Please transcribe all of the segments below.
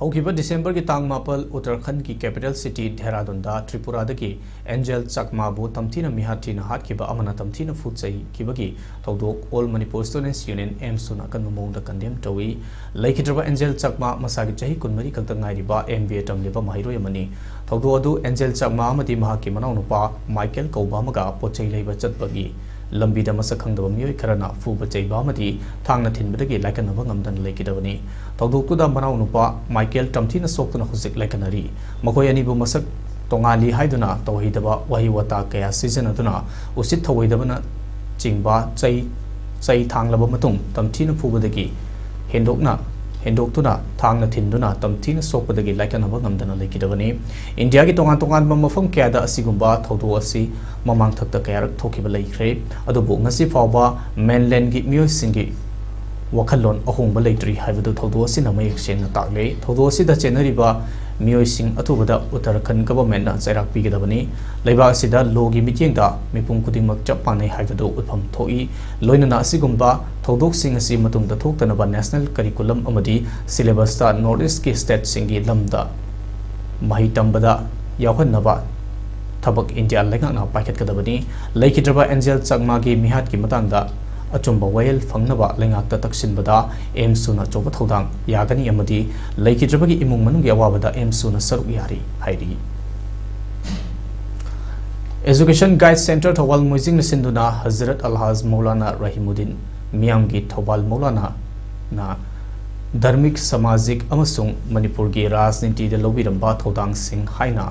हौकिबा दिसंबर की तांग मापल उत्तराखंड की कैपिटल सिटी देहरादून त्रिपुरा की एंजल चकमा बु तमथीना मिहाटी हाटकिबा अमना तमथीना फुटसई किबगी थौदोक all Manipur students union AMSU ना कन मवongda condemn tou-e लेखिद्रबा एंजल चकमा मसागी चाही कुनमरी खक्ता ngairiba MBA तमलिबा माहिरोय मनी थौदो अदु एंजल चकमा अमदी महाकी मनाउनुपा माइकेल कौबा मगा पोचै लेबा चतबगी लंबीदा मसक खंगदबा मियोय खरना फुबा चैबा अमदी थांगना थिनबदगी लाइकनबा ngamdan लेकिदबनी थौदोकतुदा मनाउनुपा माइकेल तमथीना सोक्तुना हुजिक लाइकनरी मखोय अनिबु मसक तोंगाली हाइदुना तौहिदबा वही वता कया सिजनदुना उसित थवैदबना चिंगबा चै थांगलबा मतुंग तमथीना फुबदगी हेंदोक्तुना थांगना थिनदुना तमथीना सोकपदगी लाइकनबा ngamdana लेकिदबनी इंडिया की तोंगान मफम कयादा असिगुंबा थौदो असि ममांग थक्ता कयारक थोखिबा लैख्रे अदुबु ngasi फावबा मेनलैंड की मियोइसिंगी वखलोन अहोंबा लेट्री हाइबदु थौदो असिना मयेक सेंगना ताकले थौदो असिदा चेनरिबा मियोइसिंग अथुबदा उत्तराखंड गवर्नमेंट ना चैराक पिगदबनी लेबा असिदा लोगी मिटिंगदा मिपुम कुदिमक चप पानै हाइबदु उफम थोई लोइनना असिगुंबा थौदोकसिंग असि मतुंगदा थोक्तनबा नेशनल करिकुलम अमदी सिलेबसता नॉर्थ ईस्ट की स्टेट सिंगी लमदा महि तंबदा यावहनबा थबक इंडिया लेंगना पाइखतकदबनी लेखिद्रबा एंजल चकमा की मिहाट की मतंगदा अचुंबा वयल फंगनबा लेंगाक्ता तक्सिनबदा AMSU ना चोबा थौदांग यागनी अमदी लेखिद्रबगी इमुंग मनुंग यावाबदा AMSU ना सरुक यारी हाइरी एजुकेशन गाइड सेंटर थौबाल मोइजिंग सिंधुना हजरत अलहाज मौलाना रहीमुद्दीन मियांगी थौबाल मौलाना ना धार्मिक सामाजिक अमसुंग मणिपुर की राजनीति द लौबिरंबा थौदांग सिंह हाइना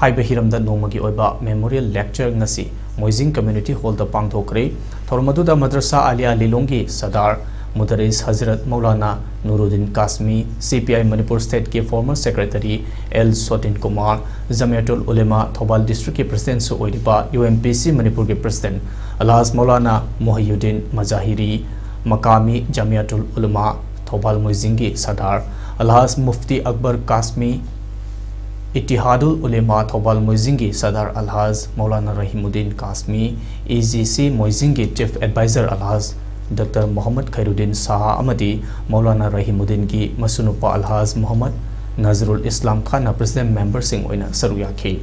हाइबा हिरमदा नोमगी ओइबा memorial lecture ngasi Moijing community hall द पांगथोकरे थौरमदुदा मद्रसा आलिया लिलोंगी सदार मुदरिस हजरत मौलाना नूरुद्दीन कासमी CPI मणिपुर स्टेट के former secretary L Swatin Kumar Jamiatul Ulema Thoubal district के प्रेसिडेंट सु ओइरिबा UMPC मणिपुर के प्रेसिडेंट अलहाज मौलाना मोहियुद्दीन मजाहिरी मकामी जमियतुल उलेमा थौबाल मोइजिंगी सदार अलहाज मुफ्ती अकबर कासमी इतिहादुल उलेमा थौबाल मोइजिंगी सदार अलहाज मौलाना रहीमुद्दीन कासमी EGC मोइजिंगी चीफ एडवाइजर अलहाज डॉक्टर मोहम्मद खैरुद्दीन शाह अमदी मौलाना रहीमुद्दीन की मसुनुपा अलहाज मोहम्मद नजरुल इस्लाम खान प्रेसिडेंट मेंबर सिंह ओइना सरुयाखी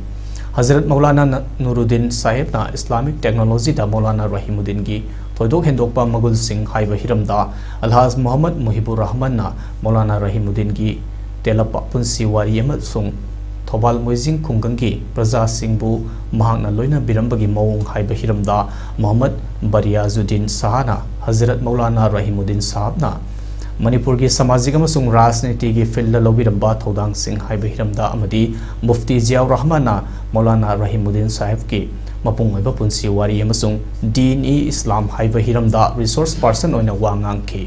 हजरत मौलाना नूरुद्दीन साहेब ना इस्लामिक टेक्नोलॉजी दा मौलाना रहीमुद्दीन की थोदोक हेंदोकपा मगुल सिंह हाइबा हिरमदा अलहाज मोहम्मद मुहिबुर रहमान ना मौलाना रहीमुद्दीन की तेलपा पुंसी वारी अमसुंग थौबाल मोइजिंग खुंगंगी प्रजा सिंहबु महांगना लोइना बिरंबगी मवोंग हाइबा हिरमदा मोहम्मद बरियाजुद्दीन साहना हजरत मौलाना रहीमुद्दीन साहबना मणिपुर की सामाजिक अमसुंग राजनीति की फील्ड लौबिरंबा थौदांग सिंह हाइबा हिरमदा अमदी मुफ्ती जियाउर रहमाना मौलाना रहीमुद्दीन साहेब की मपुंग ओइबा पुंसी वारी अमसुंग दीन इस्लाम हाइबा हिरमदा रिसोर्स पर्सन ओइना वांगांगखी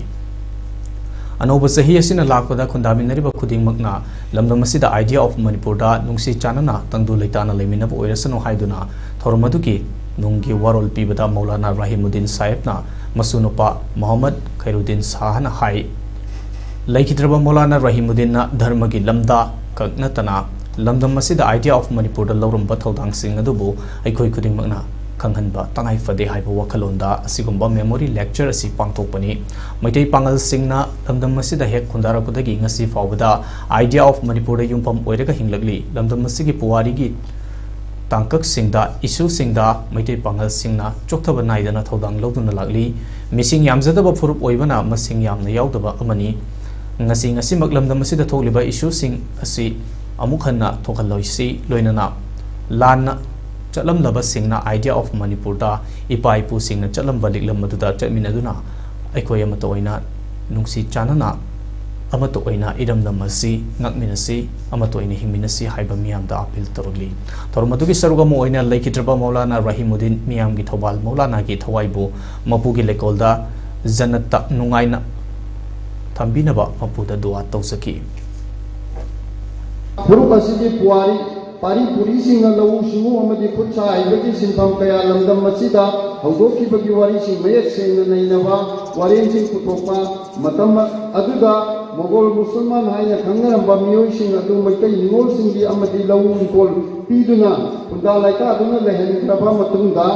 अनोब सही असिना लाकपदा खुंदामिनरिबा खुदिंगमकना लमदम असिदा आइडिया ऑफ मणिपुरदा नुंगसी चानना तंगदु लेताना लेमिनब ओइरसनो हाइदुना थोरमदुकी नुंगी वारोल पीबदा मौलाना रहीमुद्दीन साहेबना मसुनुपा मोहम्मद खैरुद्दीन शाहना हाई लेखिद्रबा मौलाना रहीमुद्दीन धर्म की लमदा कगनतना लमदम असिदा आइडिया ऑफ मणिपुरदा लौरंबा थौदांग सिंह अदुबु अइखोय खुदिंगमकना खंगहनबा तंगाई फदे हाइबा वखलोंदा असिगुंबा मेमोरी लेक्चर असी पांगथोकपनी मैतै पांगल सिंहना लमदम असिदा हेक खुंदारकपदगी ngasi फावबदा आइडिया ऑफ मणिपुर युमफम ओइरगा हिंगलगली लमदम असिगी पुवारीगी तांकक सिंहदा इशू सिंहदा मैतै पांगल सिंहना चोक्थबा नाइदना थौदांग लौदुना लागली मिसिंग यामजदबा फुरुप ओइबना मसिंग यामना यावदबा अमनी ngasi मकलमदम असिदा थोकलिबा इशू सिंह असि अमुक हन्ना थोखलोइसी लोइनना लान चलमलबा सिंगना आइडिया ऑफ मणिपुर दा इपा इपु सिंगना चलमबा लिगलम मदुदा चमिनदुना अखोय अमतो ओइना नुंगसी चानना अमतो ओइना इरमदम असि ngakminasi अमतो ओइना हिंगमिनasi हाइबा मियामदा अपील तरुगली थोरमदुगी सरुगम ओइना लेखिद्रबा मौलाना रहीमुद्दीन मियामगी थौबाल मौलाना की थवाइबु मपुगी लेकोलदा जन्नत नुंगाइना थंबिनबा मपुदा दुआ तौसकी फुरुक असि पुवारी पारी पुरी सिंह लऊ सिंगु अमदी खुदसा आइबगी सिंफम कया लमदम मसिदा हौदोखिबगी वारी सिंह मयक सेंगना नैनवा वारेन सिंह पुथोपा मतम अदुदा मोगल मुसलमान हाइना खंगरंबा मियोय सिंह अदु मैतै निगोल सिंगी अमदी लऊ निकोल पीदुना खुंदा लाइका अदुना लेहनग्रबा मतुंगा